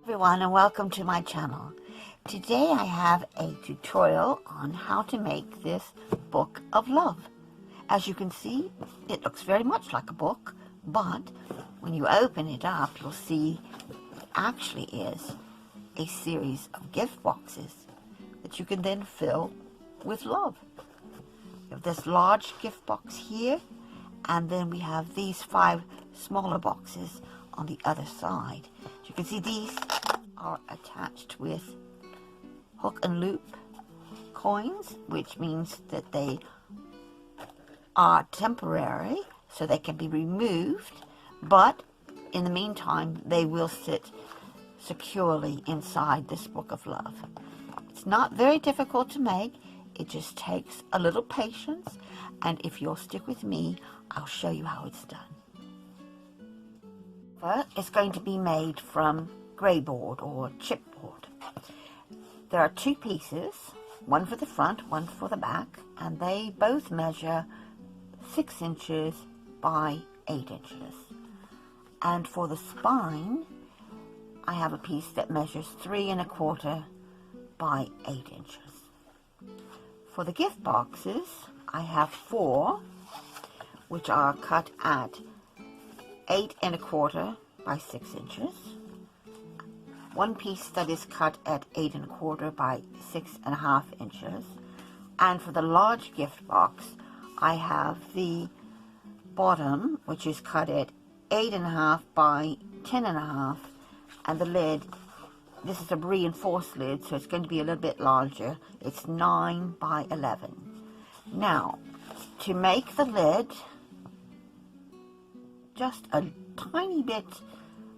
Everyone, and welcome to my channel. Today I have a tutorial on how to make this book of love. As you can see, it looks very much like a book, but when you open it up, you'll see it actually is a series of gift boxes that you can then fill with love. We have this large gift box here, and then we have these 5 smaller boxes on the other side. As you can see, these are attached with hook and loop coins, which means that they are temporary, so they can be removed, but in the meantime they will sit securely inside this book of love. It's not very difficult to make. It just takes a little patience, and if you'll stick with me, I'll show you how it's done. It's going to be made from gray board or chipboard. There are 2 pieces, one for the front, one for the back, and they both measure 6 inches by 8 inches. And for the spine, I have a piece that measures 3 1/4 by 8 inches. For the gift boxes, I have 4, which are cut at 8 1/4 by 6 inches. One piece that is cut at 8 1/4 by 6 1/2 inches. And for the large gift box, I have the bottom, which is cut at 8 1/2 by 10 1/2, and the lid, this is a reinforced lid, so it's going to be a little bit larger. It's 9 by 11. Now, to make the lid just a tiny bit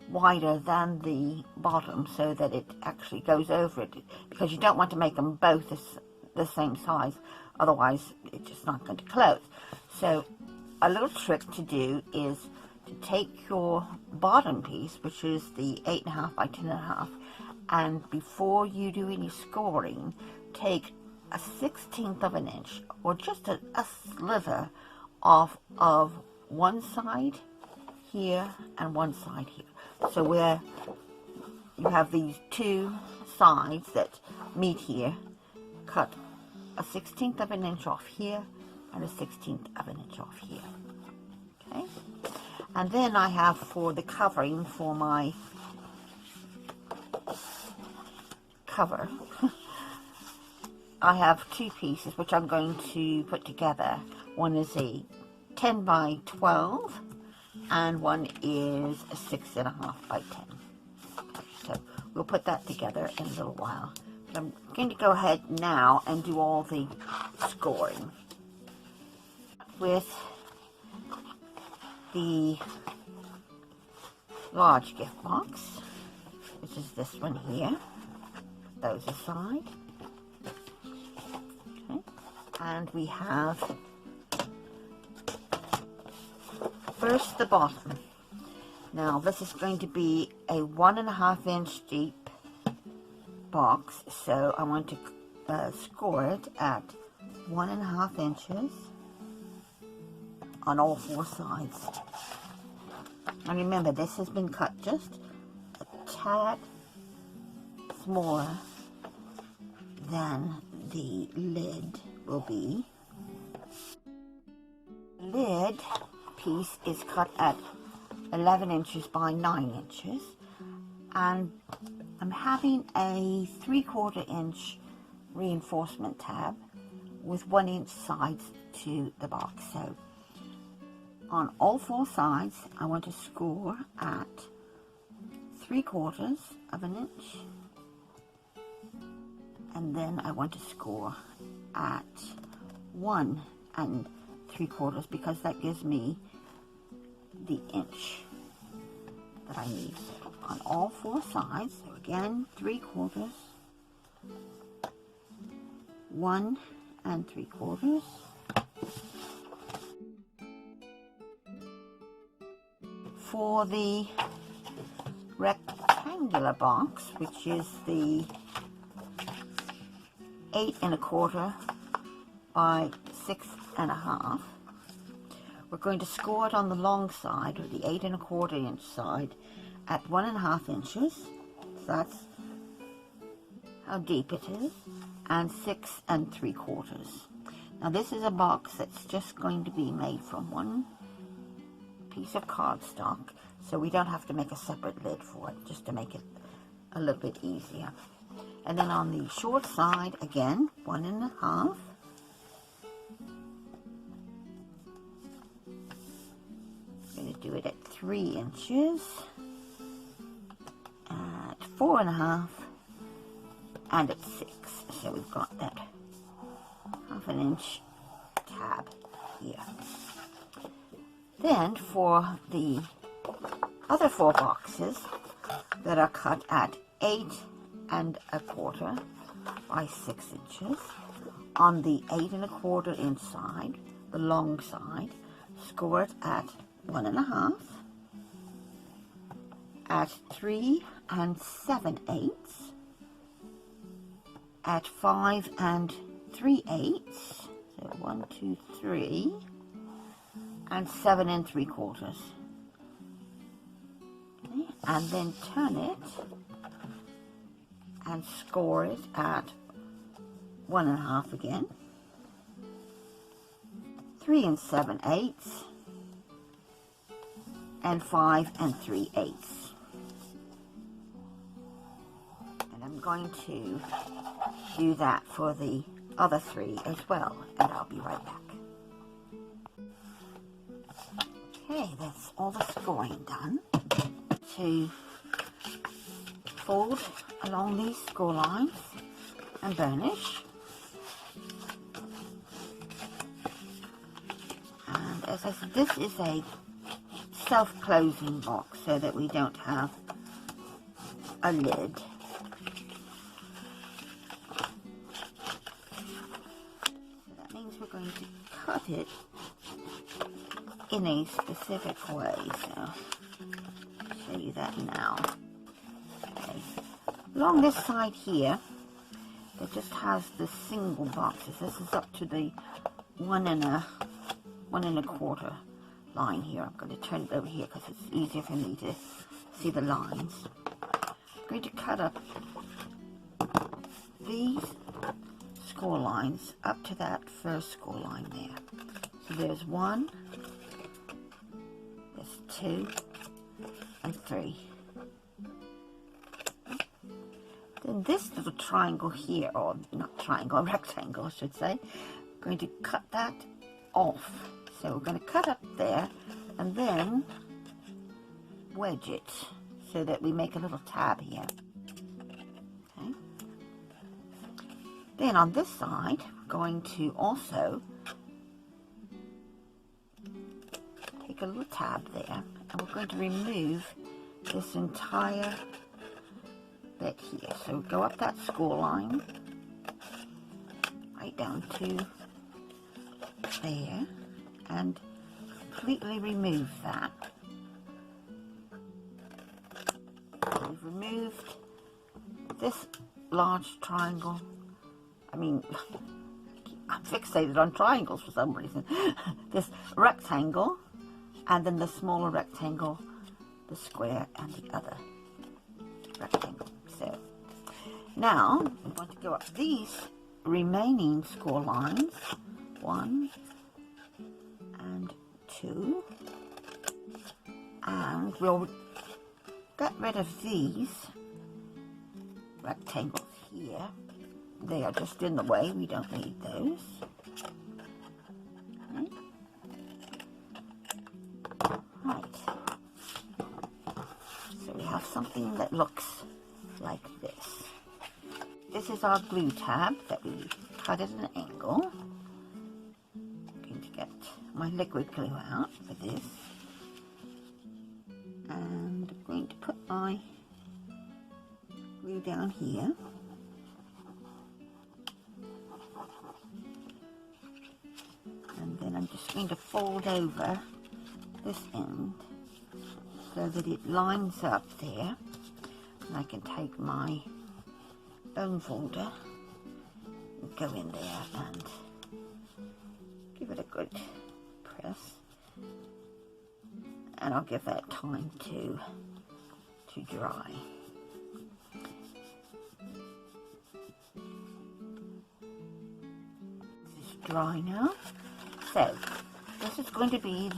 wider than the bottom so that it actually goes over it, because you don't want to make them both the same size, otherwise it's just not going to close. So a little trick to do is to take your bottom piece, which is the 8 1/2 by 10 1/2, and before you do any scoring, take a 1/16 of an inch or just a sliver off of one side here and one side here. So where you have these 2 sides that meet here, cut a 1/16 of an inch off here and a 1/16 of an inch off here. Okay? And then I have, for the covering for my cover, I have 2 pieces which I'm going to put together. One is a 10 by 12 and one is a 6 1/2 by 10. So we'll put that together in a little while. But I'm going to go ahead now and do all the scoring with the large gift box, which is this one here. Those aside. Okay. And we have first the bottom. Now this is going to be a 1 1/2 inch deep box, so I want to score it at 1 1/2 inches on all 4 sides. And remember, this has been cut just a tad smaller than the lid will be. The lid piece is cut at 11 inches by 9 inches, and I'm having a 3/4 inch reinforcement tab with 1 inch sides to the box. So on all 4 sides, I want to score at 3/4 of an inch, and then I want to score at 1 3/4, because that gives me the inch that I need. So on all 4 sides, so again, 3/4, 1 3/4, for the rectangular box, which is the 8 1/4 by 6 1/2. We're going to score it on the long side, or the 8 1/4 inch side, at 1 1/2 inches, That's how deep it is, and 6 3/4. Now this is a box that's just going to be made from one piece of cardstock, so we don't have to make a separate lid for it, just to make it a little bit easier. And then on the short side, again, 1 1/2. I'm going to do it at 3 inches, at 4 1/2, and at 6. So we've got that 1/2 inch tab here. Then for the other 4 boxes that are cut at 8 1/4 by 6 inches, on the 8 1/4 inch side, the long side, score it at 1 1/2, at 3 7/8, at 5 3/8, so 1 2 3, and 7 3/4. Okay, and then turn it and score it at 1 1/2 again, 3 7/8, and 5 3/8. And I'm going to do that for the other 3 as well, and I'll be right back. Okay, that's all the scoring done. To fold along these score lines and burnish. And as I said, this is a self-closing box so that we don't have a lid. So that means we're going to cut it in a specific way. So I'll show you that now. Okay. Along this side here, it just has the single boxes. This is up to the 1 1/4 line here. I'm going to turn it over here because it's easier for me to see the lines. I'm going to cut up these score lines up to that first score line there. So there's 1, there's 2, and 3. Then this little triangle here, or not triangle, rectangle I should say, I'm going to cut that off. So we're going to cut up there and then wedge it so that we make a little tab here. Okay. Then on this side, we're going to also take a little tab there, and we're going to remove this entire bit here. So go up that score line, right down to there, and completely remove that. We've removed this large triangle. I mean, I'm fixated on triangles for some reason. This rectangle, and then the smaller rectangle, the square, and the other rectangle. So now we want to go up these remaining score lines, 1 and 2, and we'll get rid of these rectangles here. They are just in the way, we don't need those. Okay. Right, so we have something that looks like this. This is our glue tab that we cut at an angle. I'm going to get my liquid glue out for this, and I'm going to put my glue down here. And then I'm just going to fold over this end so that it lines up there. And I can take my bone folder and go in there and give it a good press. And I'll give that time to dry. dry now. So this is going to be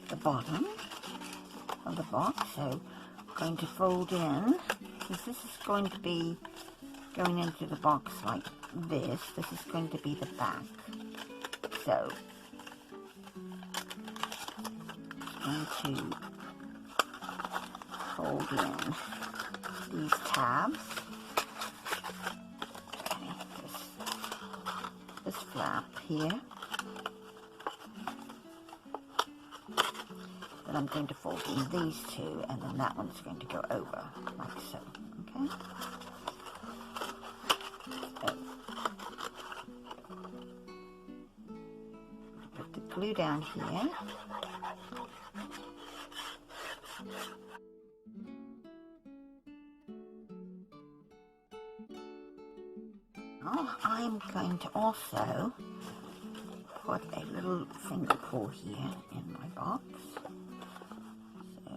the bottom of the box. So I'm going to fold in, because this is going to be going into the box like this. This is going to be the back. So I'm going to fold in these tabs. Okay, this flap here. Then I'm going to fold in these two, and then that one's going to go over, like so. Okay? So, put the glue down here. Now I'm going to also put a little finger pull here in my box. So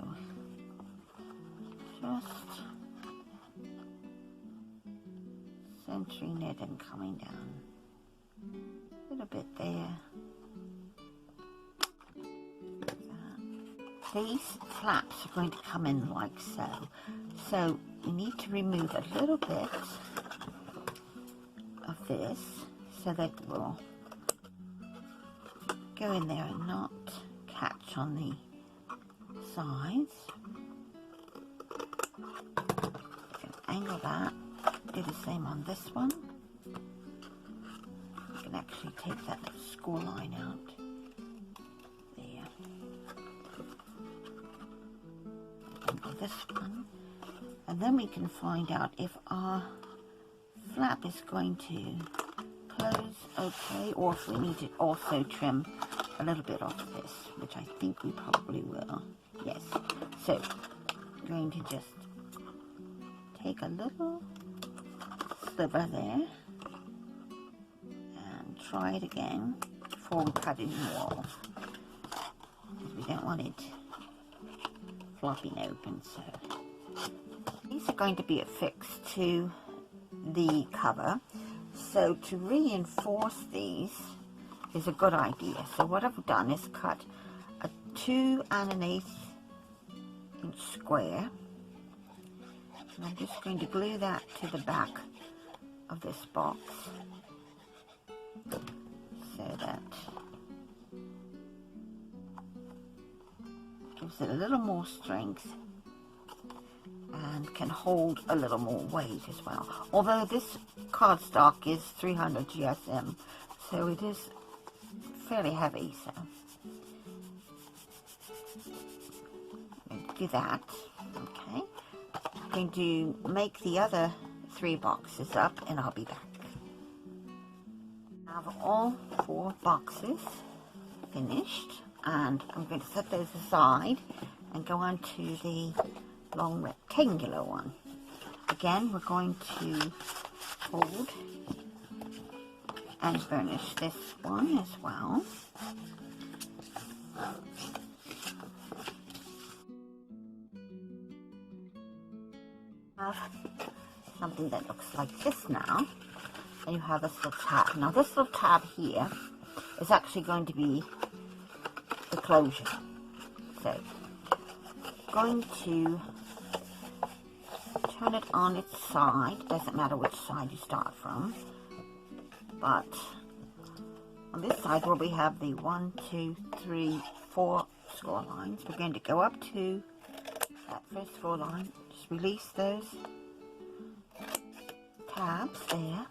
just centering it and coming down a little bit there. These flaps are going to come in like so. So you need to remove a little bit of this so that it will go in there and not catch on the sides. You can angle that, do the same on this one. You can actually take that little score line out. There. Angle this one. And then we can find out if our flap is going to close okay, or if we need to also trim a little bit off this, which I think we probably will. Yes. So I'm going to just take a little sliver there and try it again before we cut any more, because we don't want it flopping open. So these are going to be affixed to the cover, so to reinforce these is a good idea. So what I've done is cut a 2 1/8 inch square, and I'm just going to glue that to the back of this box so that gives it a little more strength and can hold a little more weight as well. Although this cardstock is 300 GSM, so it is fairly heavy, so I'm going to do that. Okay, I'm going to make the other 3 boxes up and I'll be back. I have all 4 boxes finished, and I'm going to set those aside and go on to the long rectangular one. Again, we're going to fold and burnish this one as well. Have something that looks like this now, and you have this little tab. Now this little tab here is actually going to be the closure. So I'm going to turn it on its side. Doesn't matter which side you start from, but on this side where we have the 1, 2, 3, 4 score lines, we're going to go up to that first score line. Just release those tabs there,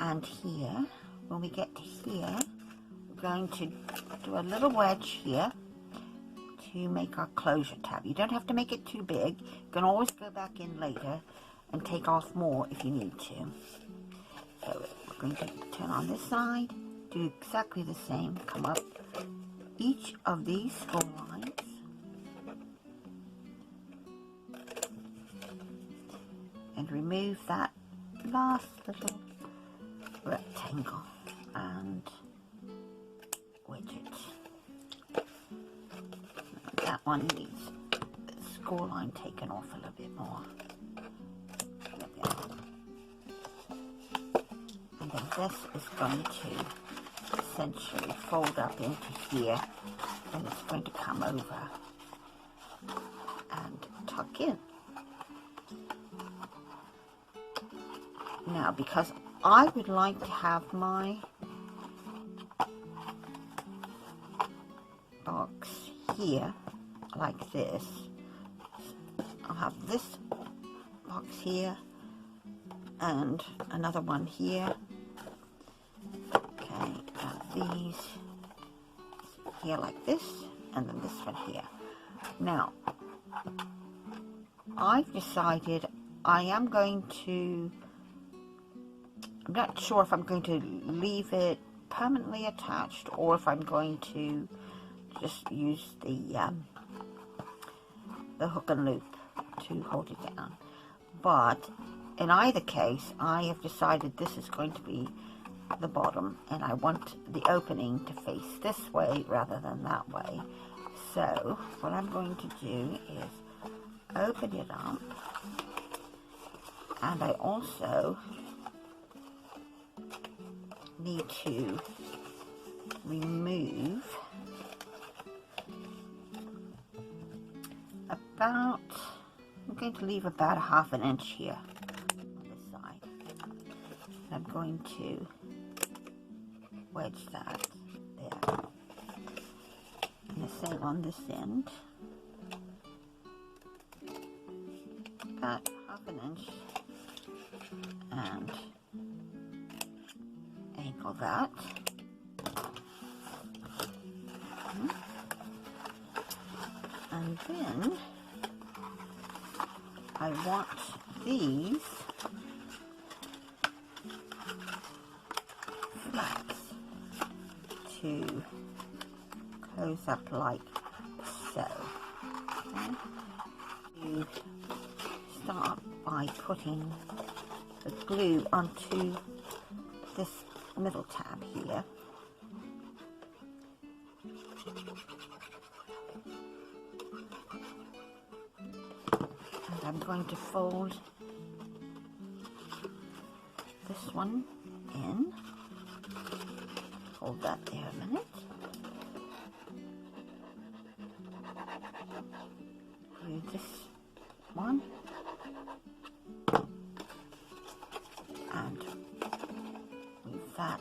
and here, when we get to here, we're going to do a little wedge here to make our closure tab. You don't have to make it too big. You can always go back in later and take off more if you need to. So we're going to turn on this side, do exactly the same, come up each of these score lines, and remove that last little rectangle and wedge it. That one needs the score line taken off a little bit more. There we are. this is going to essentially fold up into here, and it's going to come over and tuck in. Now, because I would like to have my box here like this, I'll have this box here and another one here. Okay, these here like this, and then this one here. Now, I've decided I'm not sure if I'm going to leave it permanently attached or if I'm going to just use the hook and loop to hold it down. But in either case, I have decided this is going to be the bottom, and I want the opening to face this way rather than that way. So what I'm going to do is open it up, and I also need to remove about, I'm going to leave about a ½ inch here on this side. I'm going to wedge that there. And the same on this end. About ½ inch. And angle that. And then I want these flaps to close up like so. Okay. You start by putting the glue onto this middle tab here. And I'm going to fold this one in. Hold that there a minute. Do this one. And move that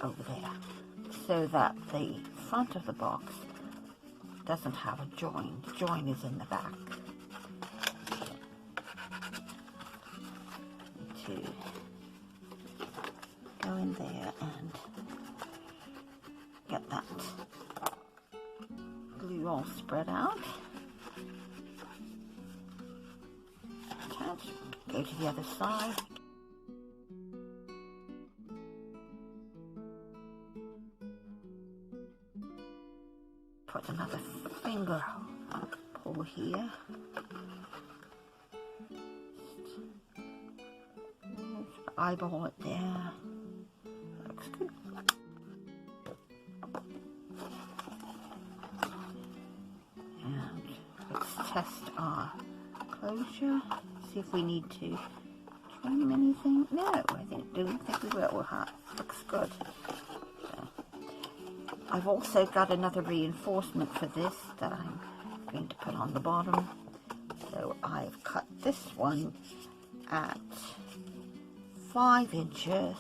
over there so that the front of the box doesn't have a join. The join is in the back. To go in there and get that glue all spread out. Attach, go to the other side. Put another finger pull here. Eyeball it there. Looks good. And let's test our closure. See if we need to trim anything. No, I don't think we will. Looks good. So, I've also got another reinforcement for this that I'm going to put on the bottom. So I've cut this one at 5 inches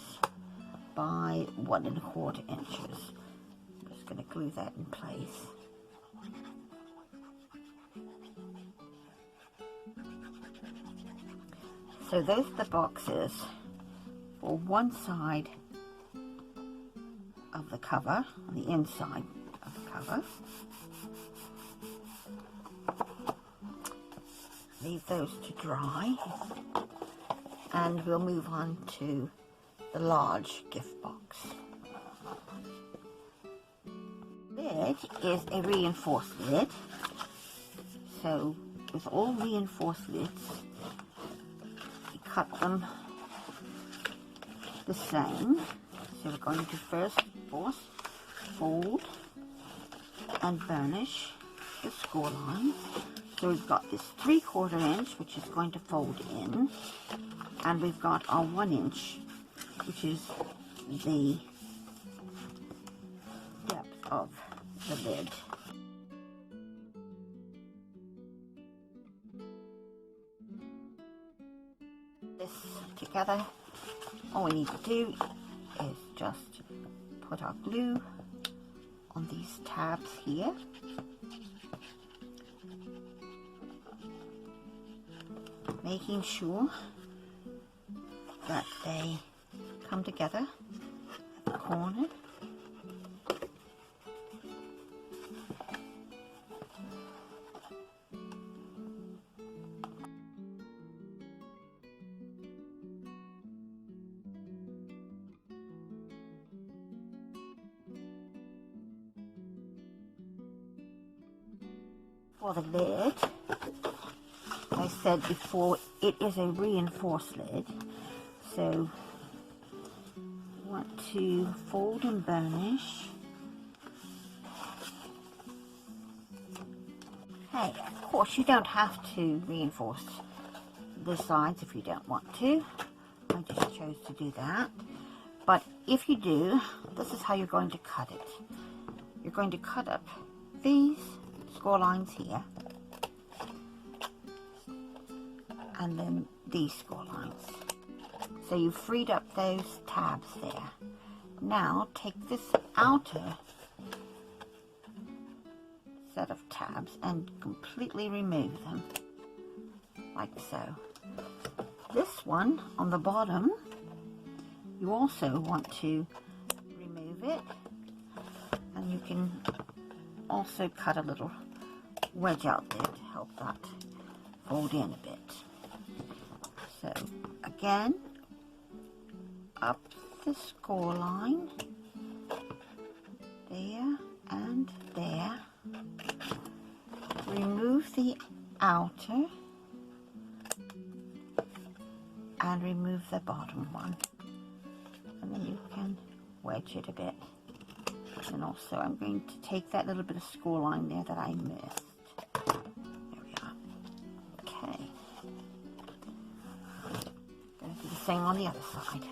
by 1¼ inches. I'm just going to glue that in place. So those are the boxes for one side of the cover, on the inside of the cover. Leave those to dry, and we'll move on to the large gift box. Lid is a reinforced lid, so with all reinforced lids, you cut them the same. So we're going to first, of course, fold and burnish the score lines. So we've got this 3/4 inch, which is going to fold in, and we've got our 1 inch, which is the depth of the lid. This together, all we need to do is just put our glue on these tabs here. Making sure that they come together at the corner. For the lid, I said before, it is a reinforced lid, so you want to fold and burnish. Hey, of course you don't have to reinforce the sides if you don't want to. I just chose to do that. But if you do, this is how you're going to cut it. You're going to cut up these score lines here, and then these score lines. So you've freed up those tabs there. Now take this outer set of tabs and completely remove them, like so. This one on the bottom, you also want to remove it, and you can also cut a little wedge out there to help that fold in a bit. So again, up the score line, there and there. Remove the outer and remove the bottom one, and then you can wedge it a bit. And also I'm going to take that little bit of score line there that I missed. There we are. Okay. Going to do the same on the other side.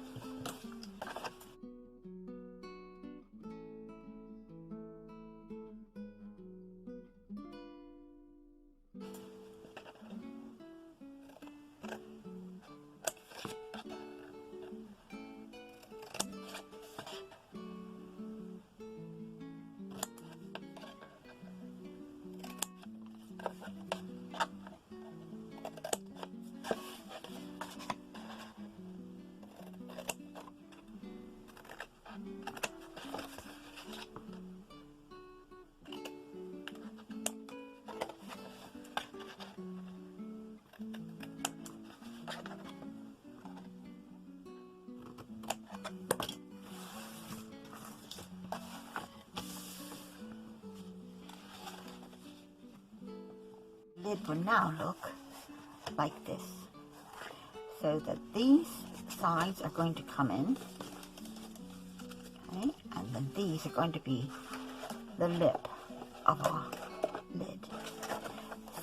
Lid will now look like this, so that these sides are going to come in, okay, and then these are going to be the lip of our lid.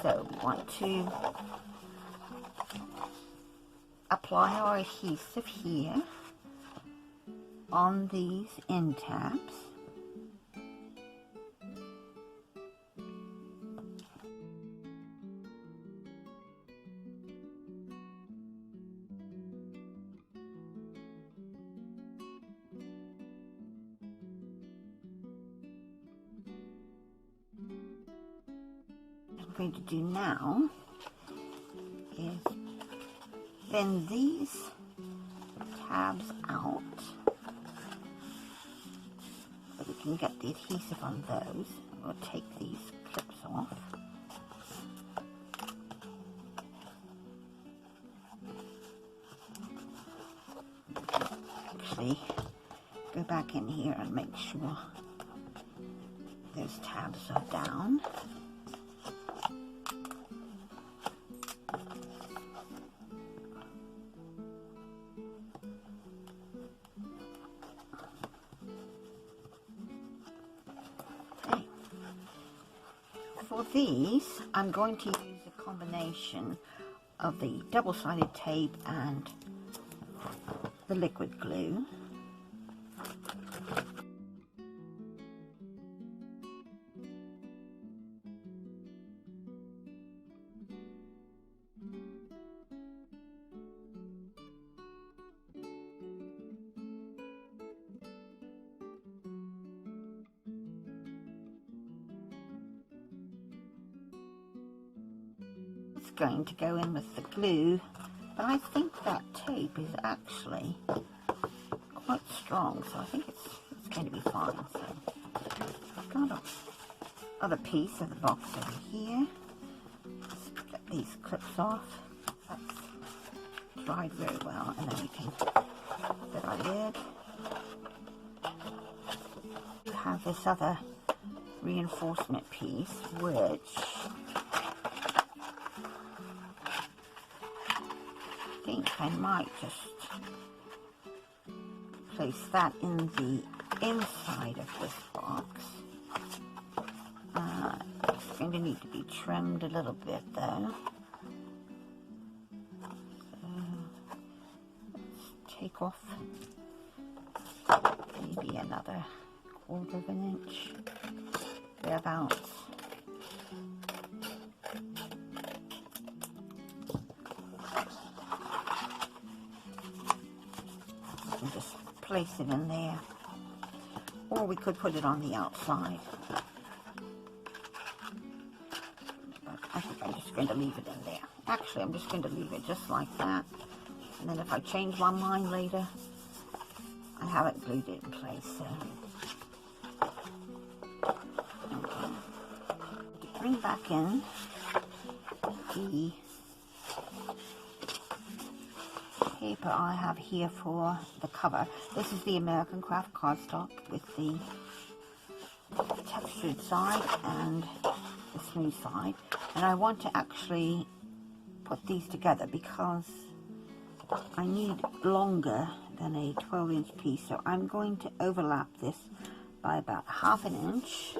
So we want to apply our adhesive here on these end tabs. What I'm going to do now is bend these tabs out so we can get the adhesive on those. We'll take these clips off. Actually, go back in here and make sure those tabs are down. For these, I'm going to use a combination of the double-sided tape and the liquid glue. going to go in with the glue, but I think that tape is actually quite strong, so I think it's going to be fine. So I've got another piece of the box over here. Let's get these clips off. That's dried very well, and then we can put our lid. We have this other reinforcement piece, which I think I might just place that in the inside of this box. It's going to need to be trimmed a little bit though. So let's take off maybe another 1/4 of an inch, thereabouts. And just place it in there, or we could put it on the outside. But I think I'm just going to leave it in there. Actually, I'm just going to leave it just like that, and then if I change my mind later, I haven't glued it in place. So bring back in the paper I have here for the cover. This is the American Craft cardstock with the textured side and the smooth side. And I want to actually put these together because I need longer than a 12-inch piece. So I'm going to overlap this by about 1/2 inch.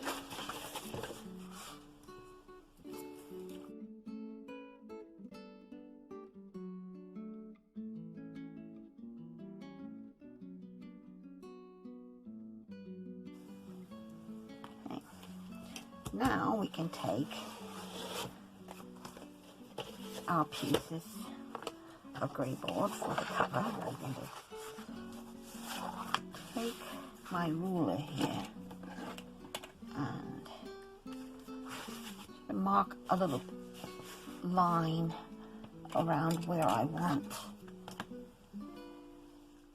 Now we can take our pieces of grey board for the cover. I'm going to take my ruler here and mark a little line around where I want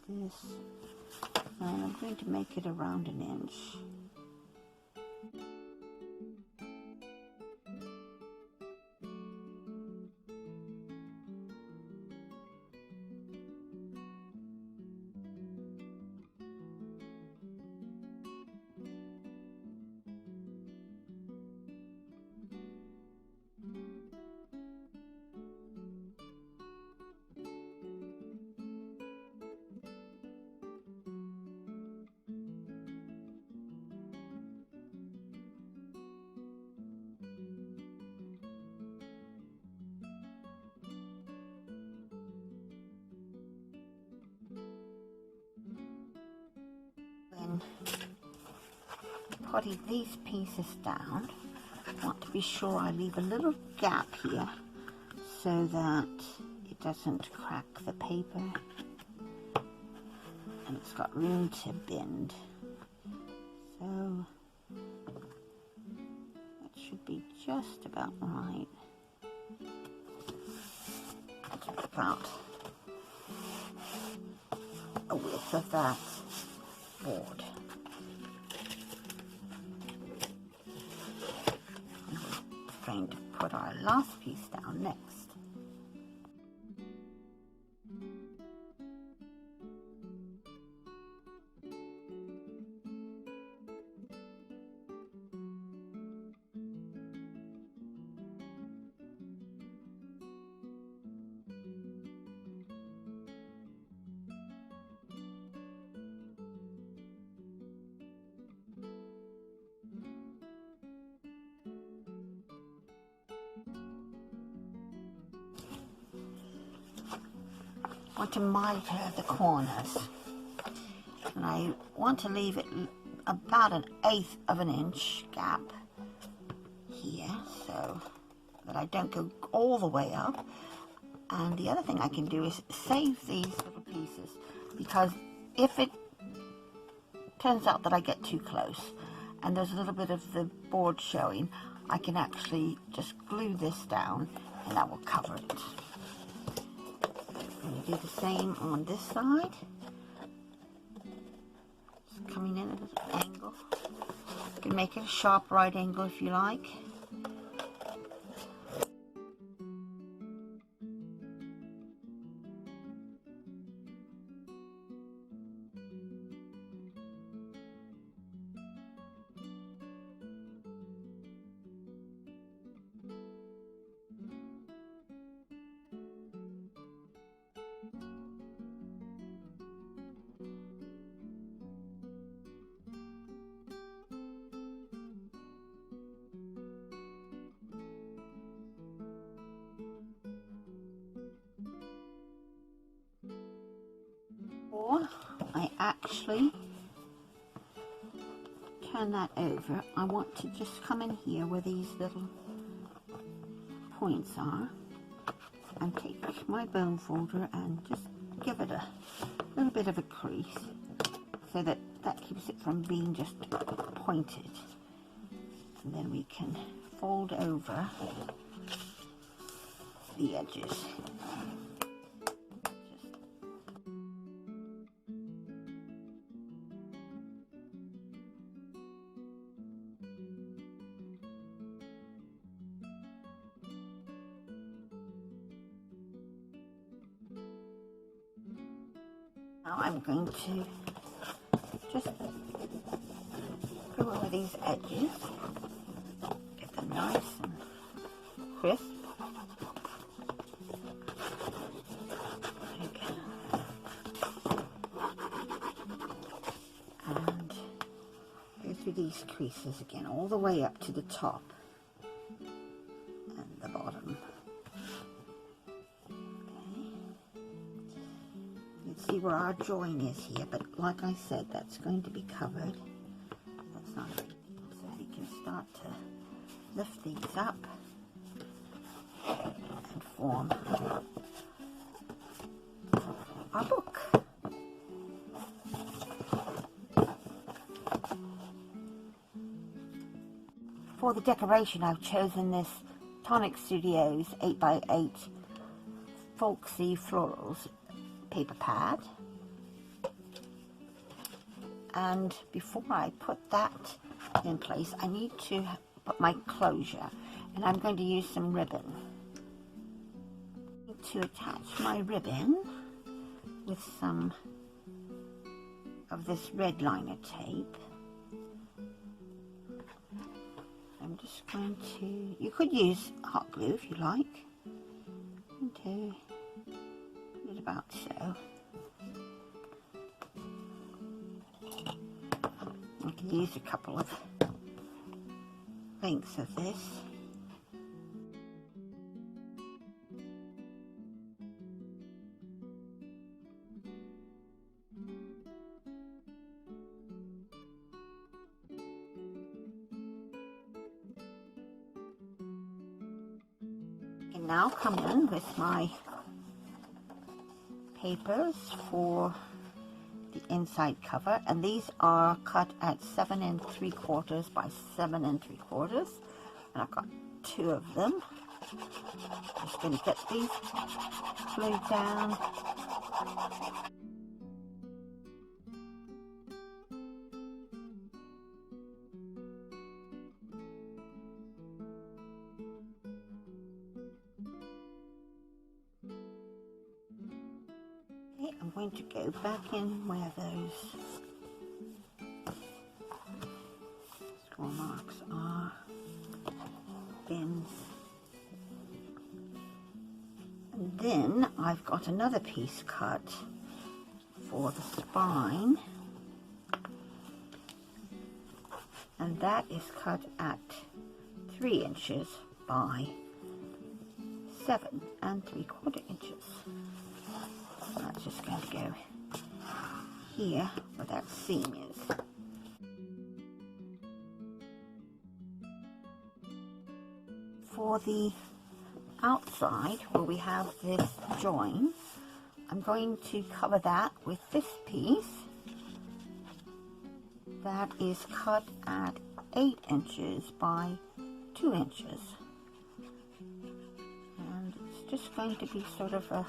this, and I'm going to make it around 1 inch. Putting these pieces down, I want to be sure I leave a little gap here so that it doesn't crack the paper and it's got room to bend. So that should be just about right. That's about a width of that board. Going to put our last piece down next. I want to miter the corners, and I want to leave it about 1/8 of an inch gap here so that I don't go all the way up. And the other thing I can do is save these little pieces, because if it turns out that I get too close and there's a little bit of the board showing, I can actually just glue this down and that will cover it. I'm going to do the same on this side. It's coming in at an angle. You can make it a sharp right angle if you like. Or I actually turn that over. I want to just come in here where these little points are and take my bone folder and just give it a little bit of a crease so that keeps it from being just pointed. And then we can fold over the edges. Now I'm going to just go over these edges, get them nice and crisp. Okay. And go through these creases again, all the way up to the top and the bottom. See where our join is here, but like I said, that's going to be covered. That's not a big deal. So we can start to lift these up and form our book. For the decoration, I've chosen this Tonic Studios 8x8 Folksy Florals paper pad, and before I put that in place I need to put my closure, and I'm going to use some ribbon. I need to attach my ribbon with some of this red liner tape. I'm just going to, you could use hot glue if you like, and about so. I can use a couple of lengths of this. I can now come in with my papers for the inside cover, and these are cut at 7 3/4 by 7 3/4, and I've got 2 of them. Just going to get these glued down. I'm going to go back in where those score marks are, and then I've got another piece cut for the spine, and that is cut at 3 inches by 7 3/4 inches. That's just going to go here where that seam is. For the outside where we have this join, I'm going to cover that with this piece that is cut at 8 inches by 2 inches. And just going to be sort of a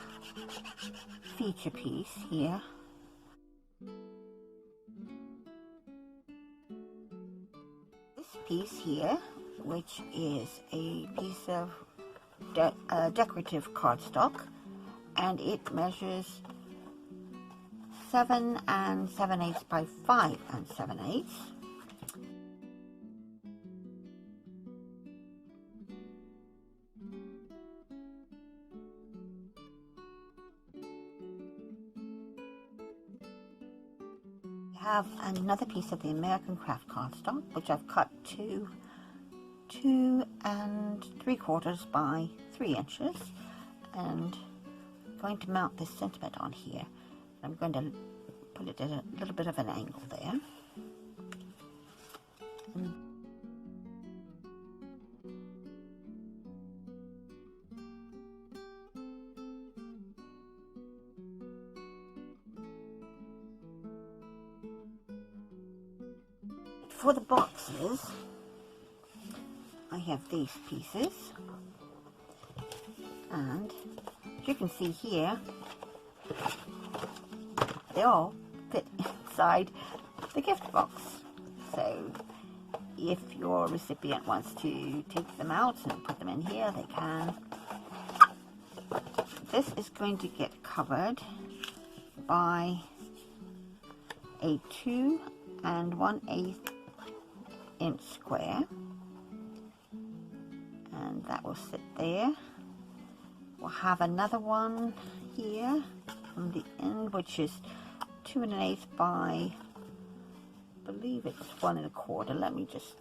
feature piece here. This piece here, which is a piece of decorative cardstock, and it measures 7 7/8 by 5 7/8. I have another piece of the American Craft cardstock, which I've cut to 2 3/4 by 3 inches, and I'm going to mount this sentiment on here. I'm going to put it at a little bit of an angle there. For the boxes, I have these pieces, and as you can see here, they all fit inside the gift box. So if your recipient wants to take them out and put them in here, they can. This is going to get covered by a 2 1/8 inch square, and that will sit there. We'll have another one here from the end, which is 2 1/8 by, I believe it's 1 1/4. Let me just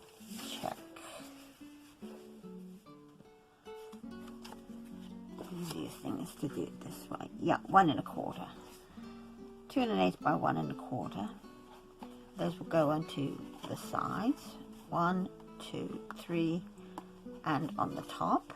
check. Easiest thing is to do it this way. Yeah, 1 1/4. 2 1/8 by 1 1/4. Those will go onto the sides. 1, 2, 3, and on the top.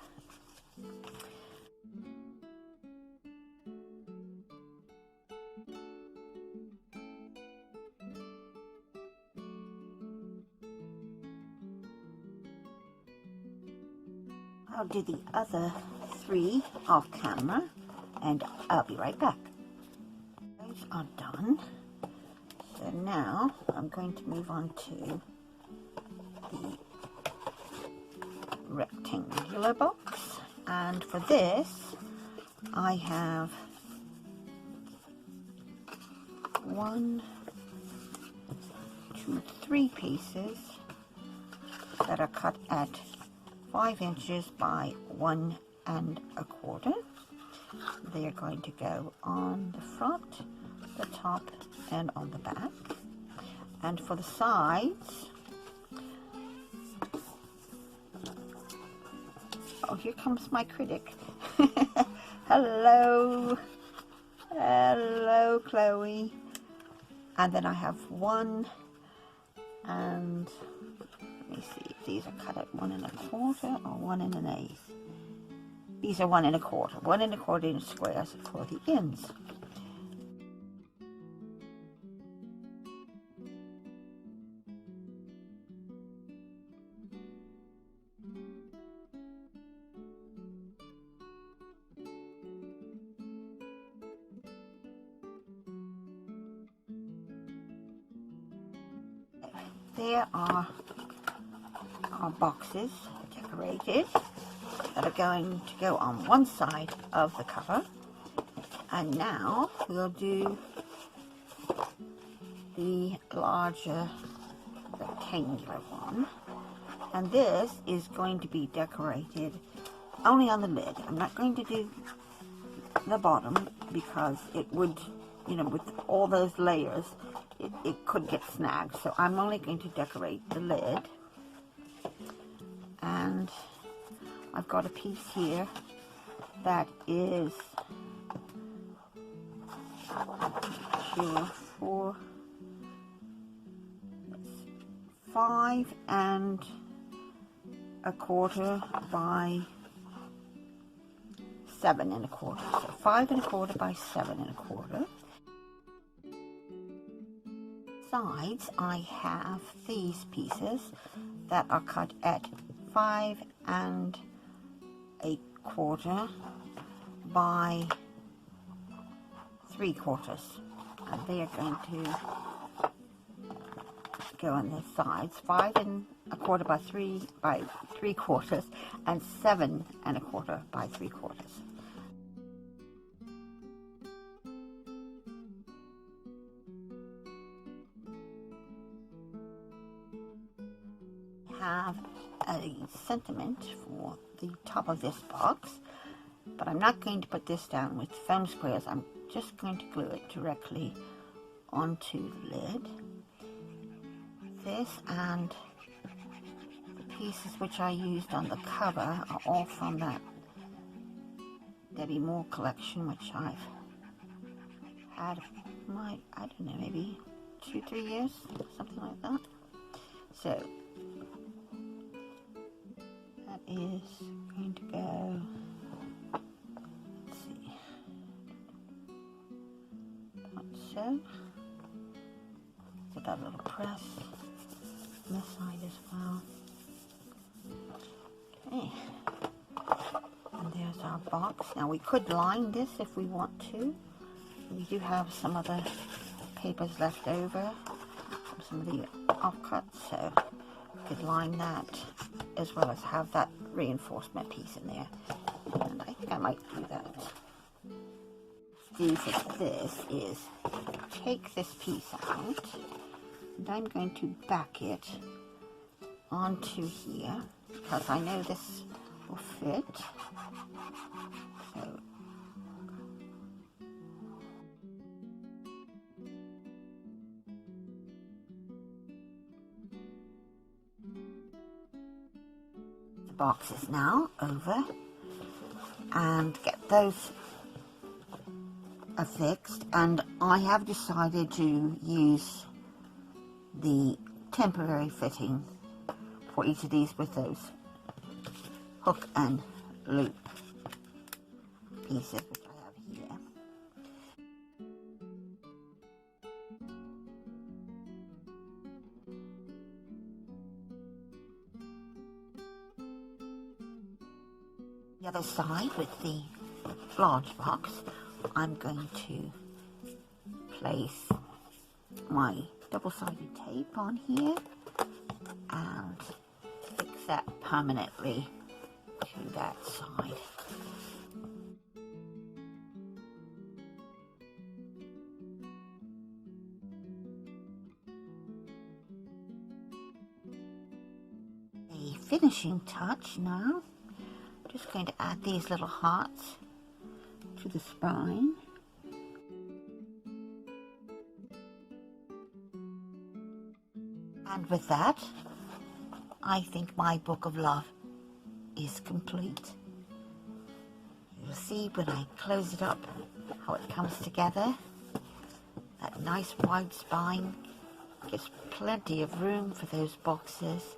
I'll do the other 3 off camera, and I'll be right back. Those are done. So now I'm going to move on to the rectangular box, and for this I have 1, 2, 3 pieces that are cut at 5 inches by 1 1/4. They are going to go on the front, the top, and on the back. And for the sides, oh, here comes my critic. Hello, Chloe. And then I have 1, and let me see if these are cut at 1 1/4 or 1 1/8. These are 1 1/4. 1 1/4 inch squares for the ends. There are our boxes decorated that are going to go on one side of the cover. And now we'll do the larger rectangular one. And this is going to be decorated only on the lid. I'm not going to do the bottom because it would, you know, with all those layers, it could get snagged. So I'm only going to decorate the lid. And I've got a piece here that is 5 1/4 by 7 1/4. So 5 1/4 by 7 1/4. Sides, I have these pieces that are cut at 5 1/4 by 3/4, and they are going to go on their sides. 5 1/4 by 3/4, and 7 1/4 by 3/4. Have a sentiment for the top of this box, but I'm not going to put this down with foam squares. I'm just going to glue it directly onto the lid. This and the pieces which I used on the cover are all from that Debbie Moore collection, which I've had I don't know, maybe 2-3 years, something like that. So that is going to go, let's see, like so. Give that a little press on this side as well. Okay, and there's our box. Now we could line this if we want to. We do have some other papers left over from some of the offcuts, so we could line that as well as have that reinforcement piece in there. And I think I might do that. Do for this is take this piece out, and I'm going to back it onto here because I know this will fit. So the box is now over, and get those affixed, and I have decided to use the temporary fitting for each of these with those hook and loop pieces which I have here. The other side with the large box, I'm going to place my double-sided tape on here and fix that permanently to that side. A finishing touch now. I'm just going to add these little hearts to the spine. And with that, I think my book of love is complete. You'll see when I close it up how it comes together. That nice wide spine gives plenty of room for those boxes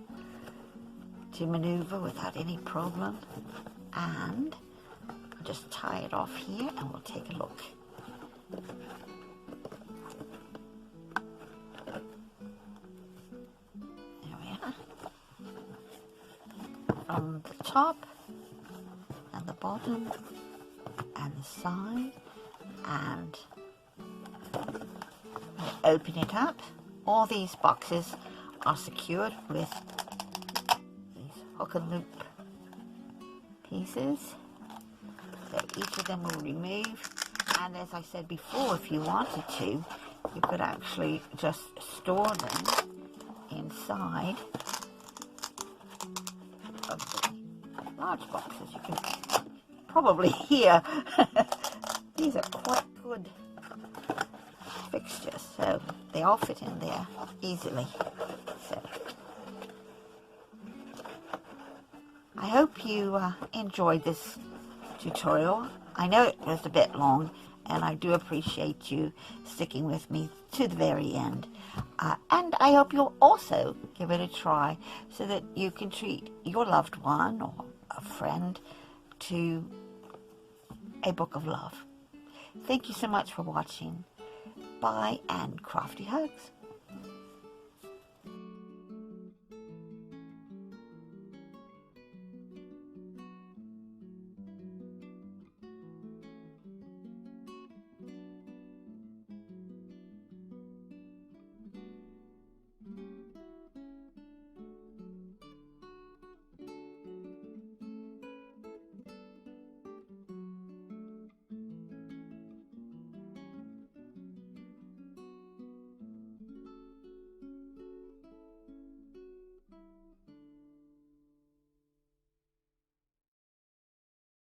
to maneuver without any problem. And I'll just tie it off here and we'll take a look. There we are. From the top and the bottom and the side, and open it up. All these boxes are secured with these hook and loop pieces. So each of them will remove, and as I said before, if you wanted to, you could actually just store them inside of the large boxes. You can probably hear these are quite good fixtures, so they all fit in there easily. So I hope you enjoyed this tutorial. I know it was a bit long, and I do appreciate you sticking with me to the very end. And I hope you'll also give it a try so that you can treat your loved one or a friend to a book of love. Thank you so much for watching. Bye and crafty hugs.